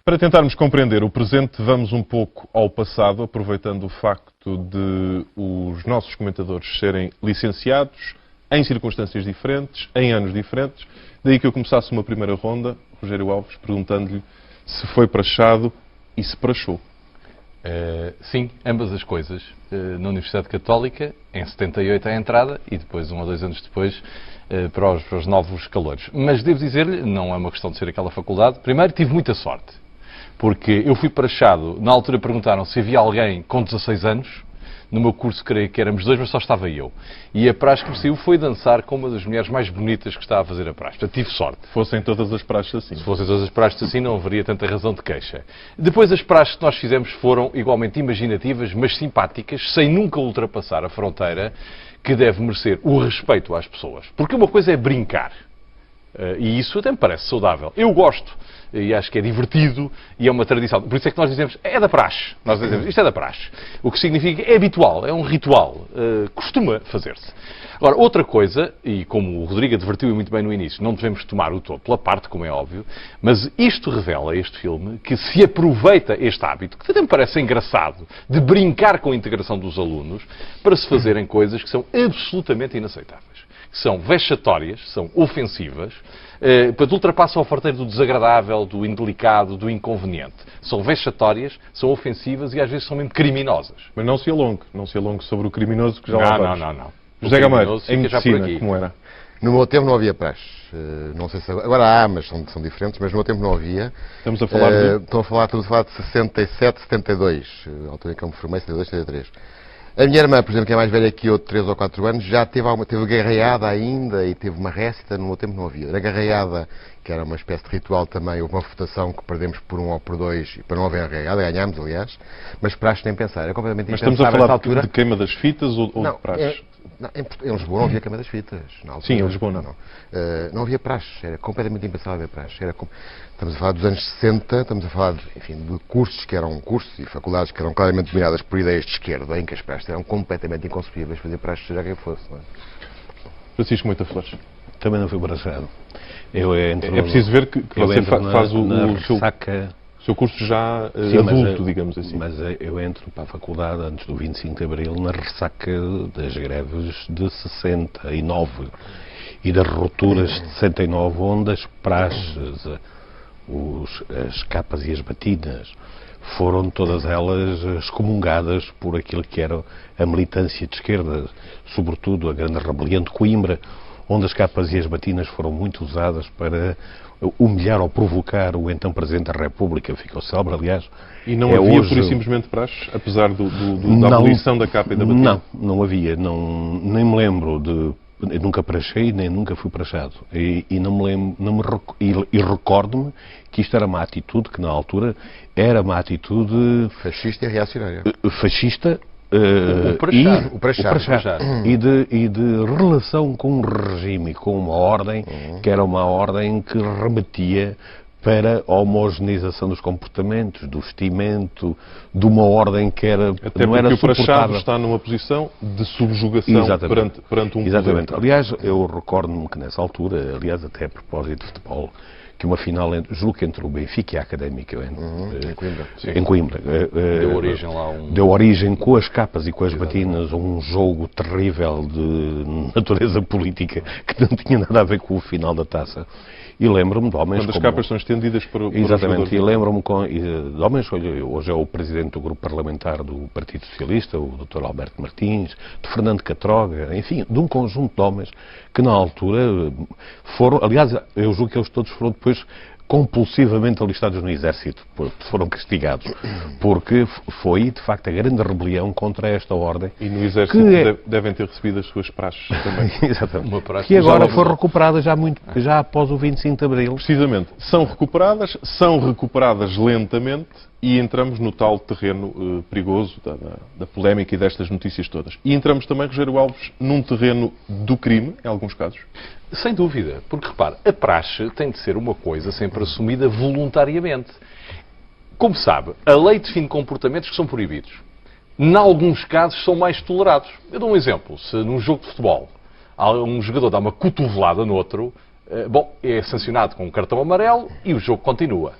Para tentarmos compreender o presente, vamos um pouco ao passado, aproveitando o facto de os nossos comentadores serem licenciados em circunstâncias diferentes, em anos diferentes. Daí que eu começasse uma primeira ronda, Rogério Alves, perguntando-lhe se foi prachado e se prachou. Sim, ambas as coisas. Na Universidade Católica, em 78 à entrada, e depois, 1 ou 2 anos depois, para os novos calores. Mas devo dizer-lhe, não é uma questão de ser aquela faculdade. Primeiro, tive muita sorte, porque eu fui prachado. Na altura perguntaram se havia alguém com 16 anos. No meu curso, creio que éramos 2, mas só estava eu. E a praxe que me saiu foi dançar com uma das mulheres mais bonitas que estava a fazer a praxe. Portanto, tive sorte. Fossem todas as praxes assim. Se fossem todas as praxes assim, não haveria tanta razão de queixa. Depois, as praxes que nós fizemos foram igualmente imaginativas, mas simpáticas, sem nunca ultrapassar a fronteira que deve merecer o respeito às pessoas. Porque uma coisa é brincar. E isso até me parece saudável. Eu gosto. E acho que é divertido e é uma tradição. Por isso é que nós dizemos, é da praxe. Nós dizemos, isto é da praxe. O que significa que é habitual, é um ritual. Costuma fazer-se. Agora, outra coisa, e como o Rodrigo advertiu muito bem no início, não devemos tomar o todo pela parte, como é óbvio, mas isto revela, este filme, que se aproveita este hábito, que até me parece engraçado, de brincar com a integração dos alunos, para se fazerem coisas que são absolutamente inaceitáveis. Que são vexatórias, são ofensivas, ultrapassam a fronteira do desagradável, do indelicado, do inconveniente. São vexatórias, são ofensivas e às vezes são mesmo criminosas. Mas não se alongue sobre o criminoso que já lá vamos. Não. José Gameiro, em medicina, como era? No meu tempo não havia praxe. Não sei se agora há, mas são diferentes, mas no meu tempo não havia. Estamos a falar de... Estamos a falar de 67, 72, a altura em que eu me formei, 72, 73. A minha irmã, por exemplo, que é mais velha que eu, de 3 ou 4 anos, já teve garreiada ainda e teve uma récita, no meu tempo não havia. Na garreiada, que era uma espécie de ritual também, houve uma votação que perdemos por 1 ou por 2, e para não haver garreiada, ganhámos, aliás, mas praxe nem pensar, é completamente impensável. Mas estamos a falar de queima das fitas ou de praxe? Em Lisboa não havia queima das fitas. Sim, em Lisboa não. Não havia praxe, era completamente impensável haver praxe. Estamos a falar dos anos 60, estamos a falar de cursos que eram cursos e faculdades que eram claramente dominadas por ideias de esquerda, em que as praxes eram completamente inconcebíveis fazer praxe seja quem fosse. Não é? Francisco Moita Flores. Também não fui prachado. É preciso ver que você faz o seu curso já adulto, digamos assim. Mas eu entro para a faculdade antes do 25 de Abril na ressaca das greves de 69 e das rupturas de 69, onde as praxes, as capas e as batinas foram todas elas excomungadas por aquilo que era a militância de esquerda, sobretudo a grande rebelião de Coimbra, onde as capas e as batinas foram muito usadas para humilhar ou provocar o então Presidente da República. Ficou célebre, aliás. E não havia pura e simplesmente praxe, apesar da abolição da capa e da batina? Não havia. Nem me lembro de... Eu nunca prachei, nem nunca fui prachado. E não me lembro... E recordo-me que isto era uma atitude que, na altura, era uma atitude... Fascista e reacionária. Fascista... O prachar. E de relação com um regime, com uma ordem, que era uma ordem que remetia para a homogeneização dos comportamentos, do vestimento, de uma ordem que era, até não era suportável. Até porque o prachado está numa posição de subjugação perante um Exatamente. poder. Aliás, eu recordo-me que nessa altura, aliás, até a propósito de futebol, que uma final, julgo que entre o Benfica e a Académica, em Coimbra, deu origem com as capas e com as batinas a um jogo terrível de natureza política que não tinha nada a ver com o final da taça. E lembro-me de homens quando as capas são estendidas para exatamente, e lembro-me de homens, hoje é o presidente do grupo parlamentar do Partido Socialista, o Dr. Alberto Martins, de Fernando Catroga, enfim, de um conjunto de homens que na altura foram, aliás, eu julgo que eles todos foram depois compulsivamente alistados no Exército, foram castigados, porque foi, de facto, a grande rebelião contra esta ordem. E no Exército devem ter recebido as suas praxes também. Exatamente. Que agora foi recuperada já após o 25 de Abril. Precisamente. São recuperadas lentamente e entramos no tal terreno perigoso da polémica e destas notícias todas. E entramos também, Rogério Alves, num terreno do crime, em alguns casos. Sem dúvida, porque repare, a praxe tem de ser uma coisa sempre assumida voluntariamente. Como sabe, a lei define comportamentos que são proibidos. Em alguns casos são mais tolerados. Eu dou um exemplo. Se num jogo de futebol um jogador dá uma cotovelada no outro, é sancionado com um cartão amarelo e o jogo continua.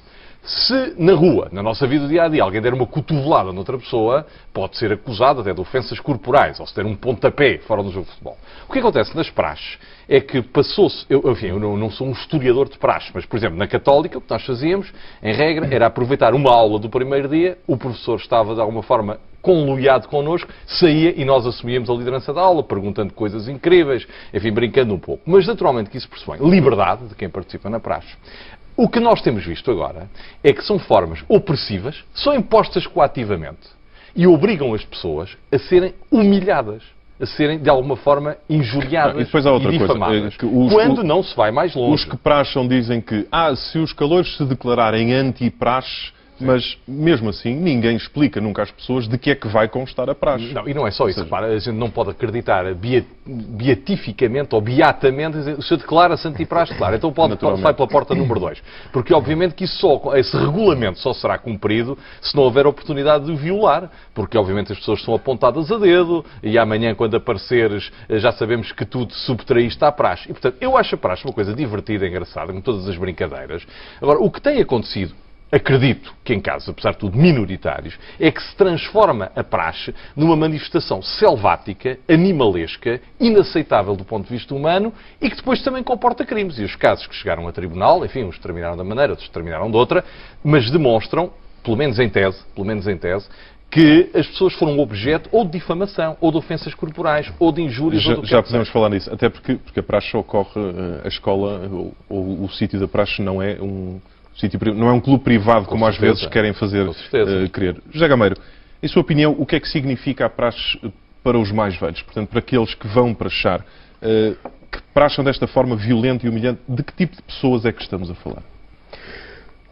Se na rua, na nossa vida do dia-a-dia, alguém der uma cotovelada noutra pessoa, pode ser acusado até de ofensas corporais, ou se der um pontapé fora do jogo de futebol. O que acontece nas praxes é que passou-se... Eu não sou um historiador de praxes, mas, por exemplo, na Católica, o que nós fazíamos, em regra, era aproveitar uma aula do primeiro dia, o professor estava, de alguma forma, conluiado connosco, saía e nós assumíamos a liderança da aula, perguntando coisas incríveis, enfim, brincando um pouco. Mas, naturalmente, que isso pressupõe liberdade de quem participa na praxe. O que nós temos visto agora é que são formas opressivas, são impostas coativamente e obrigam as pessoas a serem humilhadas, a serem, de alguma forma, injuriadas e depois há outra difamadas, coisa, quando não se vai mais longe. Os que praxam dizem que, se os calores se declararem anti-praxe, mas, mesmo assim, ninguém explica nunca às pessoas de que é que vai constar a praxe. Não, e não é só isso. Repara, a gente não pode acreditar beatificamente ou beatamente, dizer, o senhor declara-se anti-praxe, claro, então sai pela porta número 2. Porque, obviamente, que esse regulamento só será cumprido se não houver oportunidade de o violar. Porque, obviamente, as pessoas são apontadas a dedo e amanhã, quando apareceres, já sabemos que tu te subtraíste à praxe. E, portanto, eu acho a praxe uma coisa divertida, engraçada, com todas as brincadeiras. Agora, o que tem acontecido, acredito que em casos, apesar de tudo, minoritários, é que se transforma a praxe numa manifestação selvática, animalesca, inaceitável do ponto de vista humano e que depois também comporta crimes. E os casos que chegaram a tribunal, enfim, uns terminaram da maneira, outros terminaram de outra, mas demonstram, pelo menos em tese, que as pessoas foram objeto ou de difamação, ou de ofensas corporais, ou de injúrias, ou do que já podemos falar nisso, até porque a praxe ocorre, a escola, ou o sítio da praxe não é não é um clube privado, como às vezes querem fazer crer. José Gameiro, em sua opinião, o que é que significa a praxe para os mais velhos? Portanto, para aqueles que vão praxar, que praxam desta forma violenta e humilhante, de que tipo de pessoas é que estamos a falar?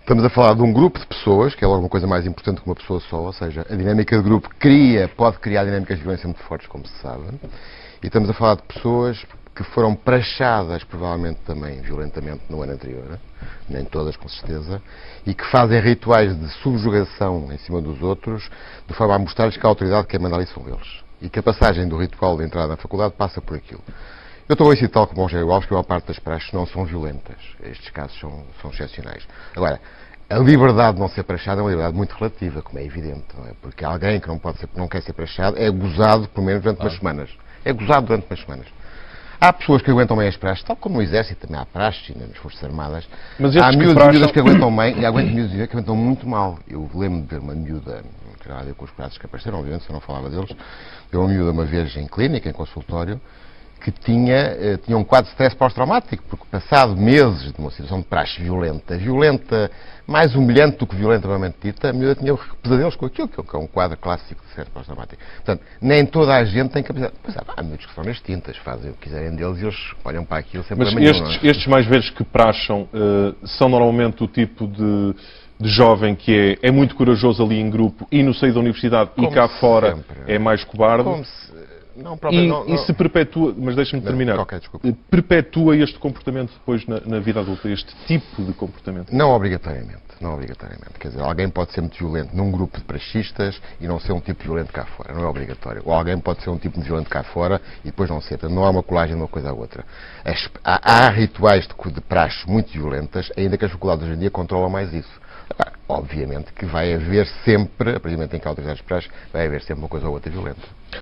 Estamos a falar de um grupo de pessoas, que é logo uma coisa mais importante que uma pessoa só, ou seja, a dinâmica de grupo pode criar dinâmicas de violência muito fortes, como se sabe. E estamos a falar de pessoas que foram praxadas, provavelmente também violentamente, no ano anterior, nem todas com certeza, e que fazem rituais de subjugação em cima dos outros, de forma a mostrar-lhes que a autoridade que quer mandar isso são eles. E que a passagem do ritual de entrada na faculdade passa por aquilo. Eu estou a citar, tal como o Rogério Alves, que a maior parte das praxes não são violentas. Estes casos são excepcionais. Agora, a liberdade de não ser praxado é uma liberdade muito relativa, como é evidente, não é? Porque alguém que não quer ser praxado é gozado, pelo menos, durante umas semanas. É gozado durante umas semanas. Há pessoas que aguentam bem as praxes, tal como no Exército, também há praxes, nas Forças Armadas. Mas há miúdos e miúdas que aguentam bem e há miúdos que aguentam muito mal. Eu lembro de ver uma miúda, não tem nada a ver com os praxes que apareceram, obviamente, se eu não falava deles, de uma miúda uma vez em clínica, em consultório, que tinha um quadro de stress pós-traumático, porque passado meses de uma situação de praxe violenta, mais humilhante do que violenta provavelmente dita, a miúda tinha pesadelos com aquilo, que é um quadro clássico de stress pós-traumático. Portanto, nem toda a gente tem capacidade. Pois há miúdos que são nas tintas, fazem o que quiserem deles e eles olham para aquilo sem problema nenhum. Mas estes mais velhos que praxam são normalmente o tipo de jovem que é muito corajoso ali em grupo e no seio da universidade e cá fora é mais cobarde. E se perpetua, mas deixa-me terminar, perpetua este comportamento depois na vida adulta, este tipo de comportamento? Não obrigatoriamente. Quer dizer, alguém pode ser muito violento num grupo de praxistas e não ser um tipo violento cá fora, não é obrigatório. Ou alguém pode ser um tipo violento cá fora e depois não ser. Não há uma colagem de uma coisa à outra. Há rituais de praxe muito violentas, ainda que as faculdades hoje em dia controlam mais isso. Agora, obviamente que vai haver sempre, a partir do momento em que há autoridades de praxe, vai haver sempre uma coisa ou outra violenta.